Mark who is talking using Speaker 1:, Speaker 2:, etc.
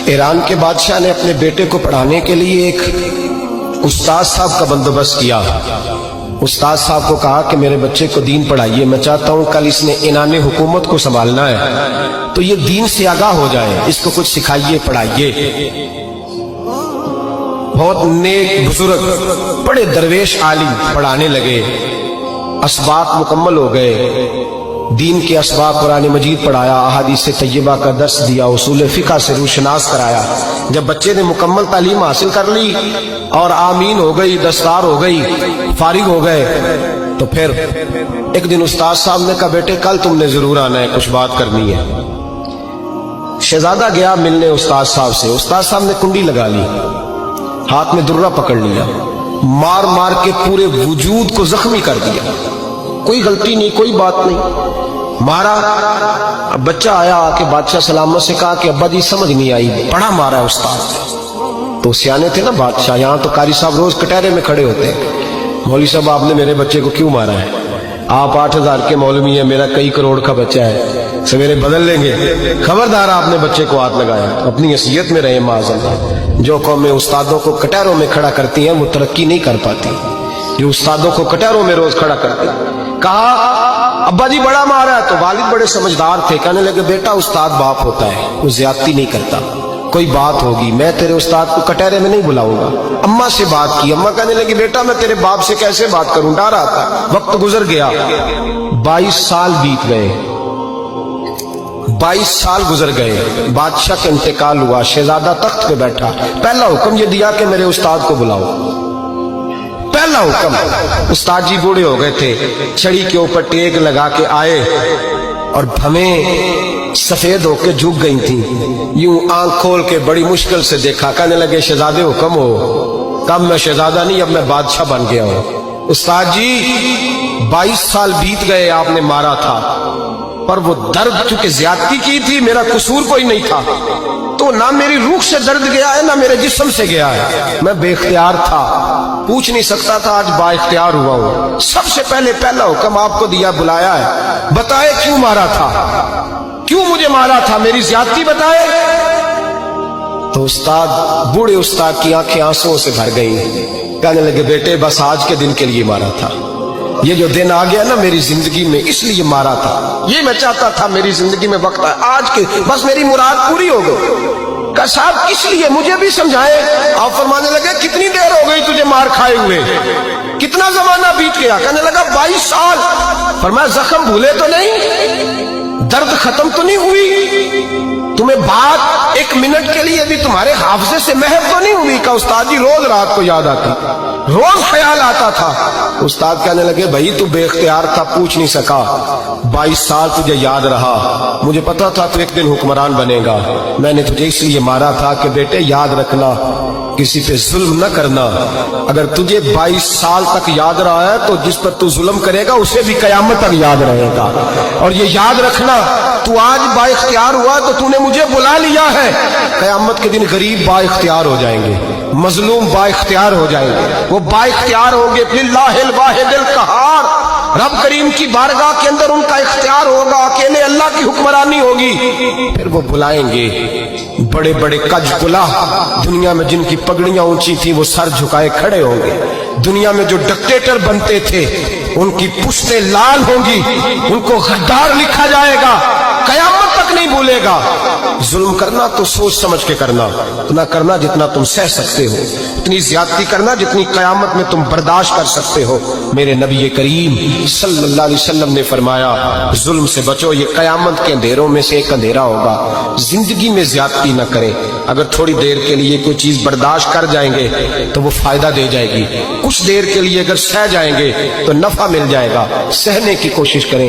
Speaker 1: ایران کے بادشاہ نے اپنے بیٹے کو پڑھانے کے لیے ایک استاد صاحب کا بندوبست کیا۔ استاد صاحب کو کہا کہ میرے بچے کو دین پڑھائیے، میں چاہتا ہوں کل اس نے انعام حکومت کو سنبھالنا ہے تو یہ دین سے آگاہ ہو جائے، اس کو کچھ سکھائیے، پڑھائیے۔ بہت نیک بزرگ بڑے درویش عالم پڑھانے لگے، اسباق مکمل ہو گئے، دین کے اسباق قرآن مجید پڑھایا، احادیث طیبہ کا درس دیا، اصول فقہ سے روشناس کرایا۔ جب بچے نے مکمل تعلیم حاصل کر لی اور آمین ہو گئی، دستار ہو گئی، فارغ ہو گئے، تو پھر ایک دن استاد صاحب نے کہا بیٹے کل تم نے ضرور آنا ہے، کچھ بات کرنی ہے۔ شہزادہ گیا ملنے استاد صاحب سے، استاد صاحب نے کنڈی لگا لی، ہاتھ میں درہ پکڑ لیا، مار مار کے پورے وجود کو زخمی کر دیا، کوئی غلطی نہیں، کوئی بات نہیں، مارا۔ اب بچہ آیا آ کے بادشاہ سلامت سے کہا کہ ابا جی سمجھ نہیں آئی، بڑا مارا ہے استاد۔ تو سیانے تھے نا بادشاہ، یہاں تو قاری صاحب روز کٹہرے میں کھڑے ہوتے ہیں، مولوی صاحب آپ نے میرے بچے کو کیوں مارا ہے؟ آپ 8,000 کے مولوی ہیں، میرا کئی کروڑ کا بچہ ہے، سویرے بدل لیں گے، خبردار آپ نے بچے کو ہاتھ لگایا، اپنی حیثیت میں رہے معاذ اللہ۔ جو قومیں استادوں کو کٹہروں میں کھڑا کرتی ہیں وہ ترقی نہیں کر پاتی، جو استادوں کو کٹہروں میں روز کھڑا کرتے ہیں۔ کہا ابا جی بڑا مارا ہے، تو والد بڑے سمجھدار تھے، کہنے لگے بیٹا استاد باپ ہوتا ہے، وہ زیادتی نہیں کرتا، کوئی بات ہوگی میں تیرے استاد کو کٹہرے میں نہیں بلاؤں گا۔ اماں سے بات کی، اماں کہنے لگی بیٹا میں تیرے باپ سے کیسے بات کروں، ڈر آتا۔ وقت گزر گیا، 22 سال بیت گئے، 22 سال گزر گئے، بادشاہ کا انتقال ہوا، شہزادہ تخت پہ بیٹھا، پہلا حکم یہ دیا کہ میرے استاد کو بلاؤ، پہلا حکم۔ استاد جی بوڑھے ہو گئے تھے، چھڑی کے اوپر ٹیک لگا کے آئے اور بھمیں سفید ہو کے جھک گئی تھیں، یوں آنکھ کھول کے بڑی مشکل سے دیکھا، کہنے لگے شہزادے حکم ہو۔ کب میں شہزادہ نہیں، اب میں بادشاہ بن گیا ہوں۔ استاد جی 22 سال بیت گئے، آپ نے مارا تھا، پر وہ درد چونکہ زیادتی کی تھی، میرا قصور کوئی نہیں تھا، تو نہ میری روح سے درد گیا ہے نہ میرے جسم سے گیا ہے، میں بے اختیار تھا، پوچھ نہیں سکتا تھا، آج با اختیار ہوا ہوں۔ سب سے پہلے پہلا حکم آپ کو دیا، بلایا ہے، بتائے کیوں مارا تھا، کیوں مجھے مارا تھا، میری زیادتی بتائے۔ تو استاد، بوڑھے استاد کی آنکھیں آنسوں سے بھر گئیں، کہنے لگے بیٹے بس آج کے دن کے لیے مارا تھا، یہ جو دن آ گیا نا میری زندگی میں اس لیے مارا تھا، یہ میں چاہتا تھا میری زندگی میں وقت آئے، آج کے بس میری مراد پوری ہو گئی۔ کہ صاحب کس لیے، مجھے بھی سمجھائے۔ آپ فرمانے لگے کتنی دیر ہو گئی تجھے مار کھائے ہوئے، کتنا زمانہ بیت گیا؟ کہنے لگا 22 سال۔ فرمایا زخم بھولے تو نہیں، درد ختم تو نہیں ہوئی، تمہیں بات 1 منٹ کے لیے بھی تمہارے حافظے سے محو تو نہیں ہوئی؟ کہ استاد جی روز رات کو یاد آتی، روز خیال آتا تھا۔ استاد کہنے لگے بھائی تو بے اختیار تھا، پوچھ نہیں سکا، 22 سال تجھے یاد رہا، مجھے پتا تھا تو ایک دن حکمران بنے گا، میں نے تجھے اس لیے مارا تھا کہ بیٹے یاد رکھنا کسی پہ ظلم نہ کرنا، اگر تجھے 22 سال تک یاد رہا ہے تو جس پر تو ظلم کرے گا اسے بھی قیامت تک یاد رہے گا، اور یہ یاد رکھنا تو آج با اختیار ہوا تو تو نے مجھے بلا لیا ہے، قیامت کے دن غریب با اختیار ہو جائیں گے، مظلوم با اختیار ہو جائیں گے، وہ با اختیار ہوں گے، للہ الواحد القہار، رب کریم کی بارگاہ کے اندر ان کا اختیار ہوگا، اکیلے اللہ کی حکمرانی ہوگی، پھر وہ بلائیں گے بڑے بڑے کج کلا، دنیا میں جن کی پگڑیاں اونچی تھی وہ سر جھکائے کھڑے ہوں گے، دنیا میں جو ڈکٹیٹر بنتے تھے ان کی پشتیں لال ہوں گی، ان کو غدار لکھا جائے گا، قیامت تک نہیں بھولے گا۔ ظلم کرنا تو سوچ سمجھ کے کرنا، اتنا کرنا جتنا تم سہ سکتے ہو، اتنی زیادتی کرنا جتنی قیامت میں تم برداشت کر سکتے ہو۔ میرے نبی کریم صلی اللہ علیہ وسلم نے فرمایا ظلم سے بچو، یہ قیامت کے اندھیروں میں سے ایک اندھیرا ہوگا۔ زندگی میں زیادتی نہ کریں، اگر تھوڑی دیر کے لیے کوئی چیز برداشت کر جائیں گے تو وہ فائدہ دے جائے گی، کچھ دیر کے لیے اگر سہ جائیں گے تو نفع مل جائے گا، سہنے کی کوشش کریں۔